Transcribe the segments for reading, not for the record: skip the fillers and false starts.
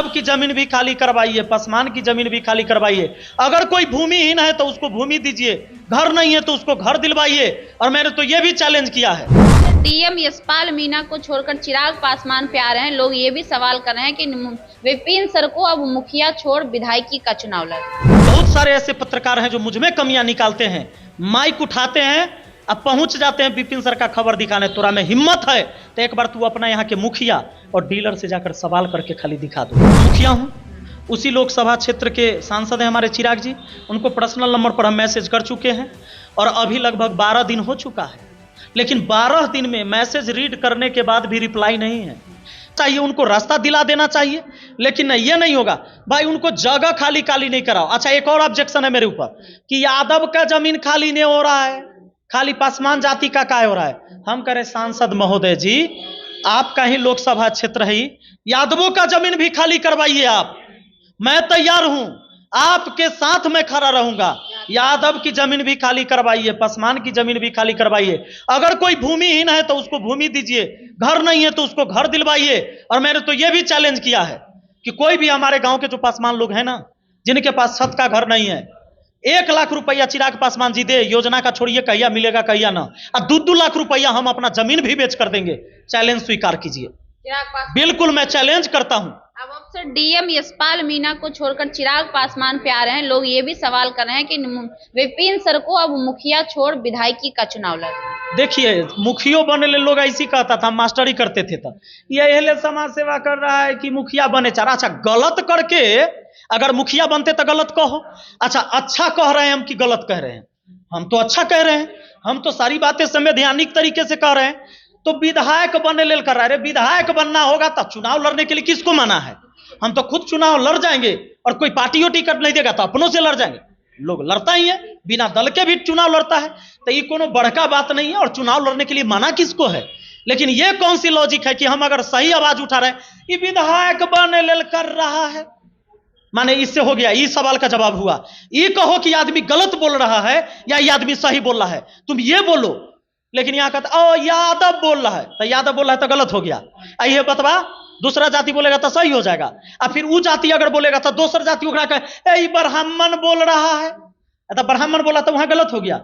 की जमीन भी खाली करवाइए, पासवान की जमीन भी खाली करवाइए। अगर कोई भूमिहीन है तो उसको भूमि दीजिए, घर नहीं है तो उसको घर दिलवाइए। और मैंने तो ये भी चैलेंज किया है। डीएम यशपाल मीणा को छोड़कर चिराग पासवान पे आ रहे हैं। लोग ये भी सवाल कर रहे हैं कि विपिन सर को अब मुखिया छोड़ विधायकी का चुनाव लड़। बहुत सारे ऐसे पत्रकार हैं जो मुझ में कमियां निकालते हैं, माइक उठाते हैं, अब पहुंच जाते हैं विपिन सर का खबर दिखाने। तोरा में हिम्मत है तो एक बार तू अपना यहाँ के मुखिया और डीलर से जाकर सवाल करके खाली दिखा दो। मुखिया हूं, उसी लोकसभा क्षेत्र के सांसद हैं हमारे चिराग जी। उनको पर्सनल नंबर पर हम मैसेज कर चुके हैं और अभी लगभग 12 दिन हो चुका है, लेकिन 12 दिन में मैसेज रीड करने के बाद भी रिप्लाई नहीं है। चाहिए उनको रास्ता दिला देना चाहिए, लेकिन नहीं, ये नहीं होगा भाई। उनको जगह खाली नहीं कराओ। अच्छा, एक और ऑब्जेक्शन है मेरे ऊपर कि यादव का जमीन खाली नहीं हो रहा है, खाली पासवान जाति का काय हो रहा है। हम करें सांसद महोदय जी, आपका ही लोकसभा क्षेत्र है, यादवों का जमीन भी खाली करवाइए आप। मैं तैयार हूं, आपके साथ में खड़ा रहूंगा। यादव की जमीन भी खाली करवाइए, पासवान की जमीन भी खाली करवाइए। अगर कोई भूमिहीन है तो उसको भूमि दीजिए, घर नहीं है तो उसको घर दिलवाइए। और मैंने तो यह भी चैलेंज किया है कि कोई भी हमारे गांव के जो पासवान लोग हैं ना, जिनके पास छत का घर नहीं है, 1 लाख रुपया चिराग पासवान जी दे। योजना का छोड़िए, कहिया मिलेगा कहिया ना। और 2-2 लाख रुपया हम अपना जमीन भी बेच कर देंगे। चैलेंज स्वीकार कीजिए। बिल्कुल, मैं चैलेंज करता हूं। अब सर डीएम यशपाल मीणा को छोड़कर चिराग पासवान पे आ रहे हैं। लोग ये भी सवाल कर रहे हैं कि विपिन सर को अब मुखिया छोड़ विधायकी का चुनाव लड़। देखिए, मुखियो बने ले लोग ऐसी कहता था, मास्टरी करते थे तब, ये समाज सेवा कर रहा है कि मुखिया बने। चारा अच्छा, गलत करके अगर मुखिया बनते तो गलत कहो। अच्छा कह रहे हैं हम कि गलत कह रहे हैं? हम तो अच्छा कह रहे हैं, हम तो सारी बातें संवैधानिक तरीके से कह रहे हैं। तो विधायक बनने ले कर रहा है। विधायक बनना होगा तो चुनाव लड़ने के लिए किसको मना है? हम तो खुद चुनाव लड़ जाएंगे, और कोई पार्टी टिकट नहीं देगा तो अपनों से लड़ जाएंगे। लोग लड़ता ही है, बिना दल के भी चुनाव लड़ता है, तो ये कोनो बड़का बात नहीं है। और चुनाव लड़ने के लिए मना किसको है? लेकिन ये कौन सी लॉजिक है कि हम अगर सही आवाज उठा रहे हैं, ये विधायक बनने ले कर रहा है, माने इससे हो गया, ये सवाल का जवाब हुआ। ये कहो कि आदमी गलत बोल रहा है या ये आदमी सही बोल रहा है, तुम ये बोलो। लेकिन यहाँ कहता ओ यादव बोल रहा है, तो यादव बोल रहा है तो गलत हो गया। ये बतवा, दूसरा जाति बोलेगा तो सही हो जाएगा, और फिर वो जाति अगर बोलेगा तो दूसरा जाति ब्राह्मण बोल रहा है, तो ब्राह्मण बोला तो वहां गलत हो गया।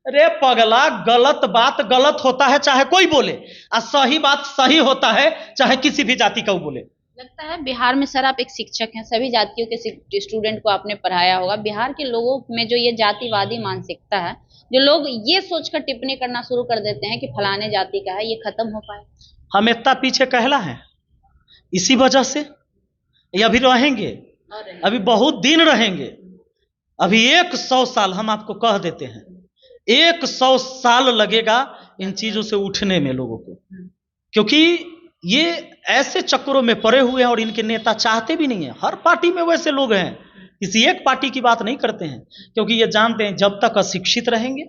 अरे पगला, गलत बात गलत होता है चाहे कोई बोले, और सही बात सही होता है चाहे किसी भी जाति का वो बोले। लगता है बिहार में सर आप एक शिक्षक हैं, सभी जातियों के स्टूडेंट को आपने पढ़ाया होगा। बिहार के लोगों में जो ये जातिवादी मानसिकता है, जो लोग ये सोचकर टिप्पणी करना शुरू कर देते हैं कि फलाने जाति का है, ये खत्म हो पाए? हम इतना पीछे कहला है इसी वजह से, ये अभी रहेंगे, अभी बहुत दिन रहेंगे। अभी 100 साल हम आपको कह देते हैं, 100 साल लगेगा इन चीजों से उठने में लोगों को, क्योंकि ये ऐसे चक्रों में पड़े हुए हैं और इनके नेता चाहते भी नहीं है। हर पार्टी में वैसे लोग हैं, किसी एक पार्टी की बात नहीं करते हैं, क्योंकि ये जानते हैं जब तक अशिक्षित रहेंगे,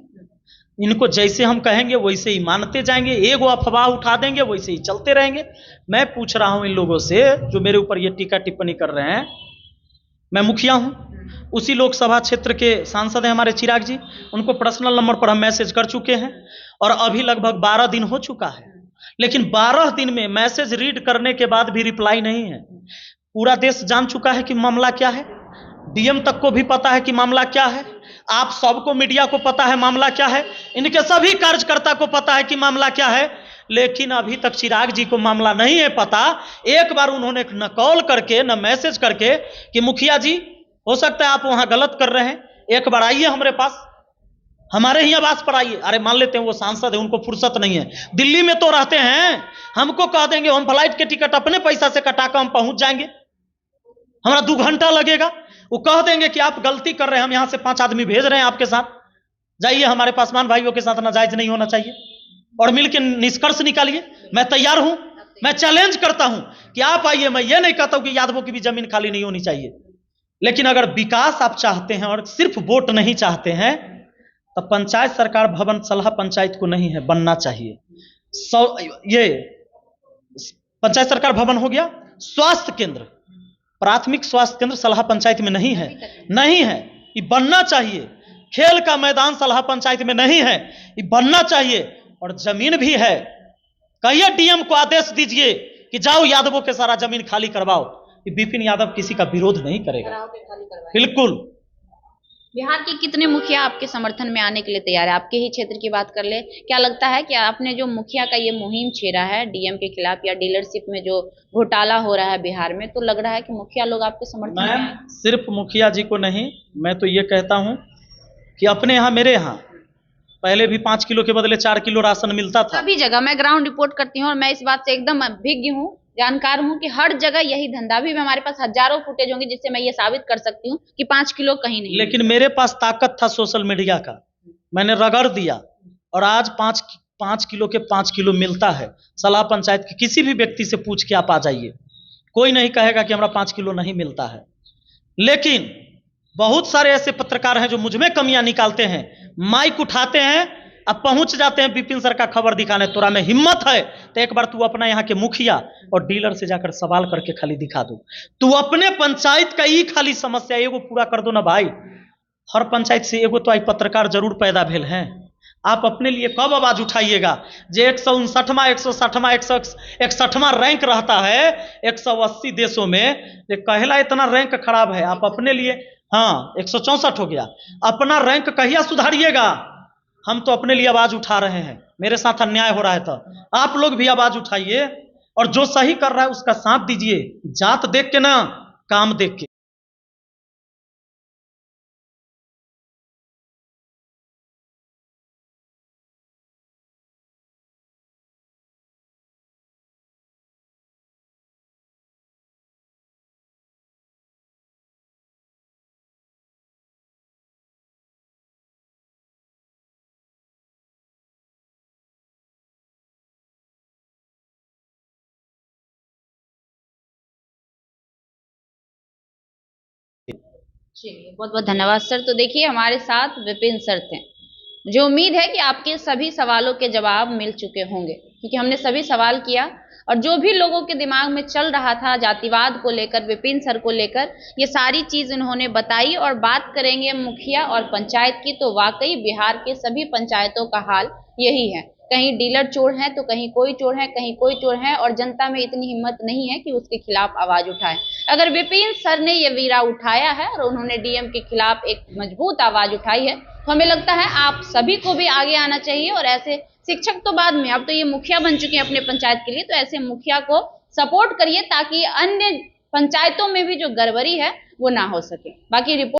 इनको जैसे हम कहेंगे वैसे ही मानते जाएंगे, एगो अफवाह उठा देंगे वैसे ही चलते रहेंगे। मैं पूछ रहा हूं इन लोगों से जो मेरे ऊपर ये टीका टिप्पणी कर रहे हैं, मैं मुखिया हूं, उसी लोकसभा क्षेत्र के सांसद हैं हमारे चिराग जी। उनको पर्सनल नंबर पर हम मैसेज कर चुके हैं और अभी लगभग 12 दिन हो चुका है, लेकिन 12 दिन में मैसेज रीड करने के बाद भी रिप्लाई नहीं है। पूरा देश जान चुका है कि मामला क्या है, डीएम तक को भी पता है कि मामला क्या है, आप सबको, मीडिया को पता है मामला क्या है, इनके सभी कार्यकर्ता को पता है कि मामला क्या है। लेकिन अभी तक चिराग जी को मामला नहीं है पता। एक बार उन्होंने न कॉल करके न मैसेज करके कि मुखिया जी हो सकता है आप वहां गलत कर रहे हैं, एक बार आइए हमारे पास, हमारे ही आवास पर आइए। अरे मान लेते हैं वो सांसद है, उनको फुर्सत नहीं है, दिल्ली में तो रहते हैं, हमको कह देंगे हम फ्लाइट के टिकट अपने पैसा से कटाकर हम पहुंच जाएंगे, हमारा 2 घंटा लगेगा। वो कह देंगे कि आप गलती कर रहे हैं, हम यहां से 5 आदमी भेज रहे हैं आपके साथ, जाइए हमारे पासवान भाइयों के साथ नाजायज नहीं होना चाहिए, और मिलकर निष्कर्ष निकालिए। मैं तैयार हूं, मैं चैलेंज करता हूं कि आप आइए। मैं ये नहीं कहता हूं कि यादवों की भी जमीन खाली नहीं होनी चाहिए, लेकिन अगर विकास आप चाहते हैं और सिर्फ वोट नहीं चाहते हैं, तो पंचायत सरकार भवन सलाह पंचायत को नहीं है, बनना चाहिए। ये पंचायत सरकार भवन हो गया, स्वास्थ्य केंद्र, प्राथमिक स्वास्थ्य केंद्र सलाह पंचायत में नहीं है, नहीं है, ये बनना चाहिए। खेल का मैदान सलाह पंचायत में नहीं है, ये बनना चाहिए। और जमीन भी है, कहिए डीएम को आदेश दीजिए कि जाओ यादवों के सारा जमीन खाली करवाओ। कि विपिन यादव किसी का विरोध नहीं करेगा। बिल्कुल। बिहार के कितने मुखिया आपके समर्थन में आने के लिए तैयार है? आपके ही क्षेत्र की बात कर ले, क्या लगता है कि आपने जो मुखिया का ये मुहिम छेड़ा है डीएम के खिलाफ या डीलरशिप में जो घोटाला हो रहा है बिहार में, तो लग रहा है कि मुखिया लोग आपके समर्थन में आए? सिर्फ मुखिया जी को नहीं, मैं तो ये कहता हूँ कि अपने यहाँ, मेरे यहाँ पहले भी 5 किलो के बदले 4 किलो राशन मिलता था। सभी जगह मैं ग्राउंड रिपोर्ट करती हूँ और मैं इस बात से एकदम अभिज्ञ हूँ, जानकार हूँ कि हर जगह यही धंधा, भी हमारे पास हजारों फुटेज होंगे जिससे मैं ये साबित कर सकती हूँ कि 5 किलो कहीं नहीं। लेकिन मेरे पास ताकत था सोशल मीडिया का, मैंने रगड़ दिया और आज 5 किलो के 5 किलो मिलता है। सलाह पंचायत के किसी भी व्यक्ति से पूछ के आप आ जाइए, कोई नहीं कहेगा कि हमारा 5 किलो नहीं मिलता है। लेकिन बहुत सारे ऐसे पत्रकार हैं जो मुझ में कमियां निकालते हैं, माइक उठाते हैं, अब पहुंच जाते हैं विपिन सर का खबर दिखाने। तोरा में हिम्मत है तो एक बार तू अपना यहाँ के मुखिया और डीलर से जाकर सवाल करके खाली दिखा दो। तू अपने पंचायत का ही खाली समस्या एगो पूरा कर दो ना भाई। हर पंचायत से एगो तो आई पत्रकार जरूर पैदा भेल हैं। आप अपने लिए कब आवाज उठाइएगा? जे 159वां 160वां 161वां रैंक रहता है 180 देशों में, ये कहला इतना रैंक खराब है। आप अपने लिए, हाँ 164 हो गया, अपना रैंक कहिया सुधारिएगा? हम तो अपने लिए आवाज उठा रहे हैं। मेरे साथ अन्याय हो रहा है तो आप लोग भी आवाज उठाइए और जो सही कर रहा है उसका साथ दीजिए, जात देख के ना, काम देख के। चलिए, बहुत बहुत धन्यवाद सर। तो देखिए हमारे साथ विपिन सर थे। मुझे उम्मीद है कि आपके सभी सवालों के जवाब मिल चुके होंगे, क्योंकि हमने सभी सवाल किया और जो भी लोगों के दिमाग में चल रहा था जातिवाद को लेकर, विपिन सर को लेकर, ये सारी चीज इन्होंने बताई। और बात करेंगे मुखिया और पंचायत की, तो वाकई बिहार के सभी पंचायतों का हाल यही है। कहीं डीलर चोर हैं तो कहीं कोई चोर है, कहीं कोई चोर है, और जनता में इतनी हिम्मत नहीं है कि उसके खिलाफ आवाज उठाए। अगर विपिन सर ने ये वीरा उठाया है और उन्होंने डीएम के खिलाफ एक मजबूत आवाज उठाई है, तो हमें लगता है आप सभी को भी आगे आना चाहिए। और ऐसे शिक्षक तो बाद में, अब तो ये मुखिया बन चुके हैं अपने पंचायत के लिए, तो ऐसे मुखिया को सपोर्ट करिए ताकि अन्य पंचायतों में भी जो गड़बड़ी है वो ना हो सके। बाकी रिपोर्ट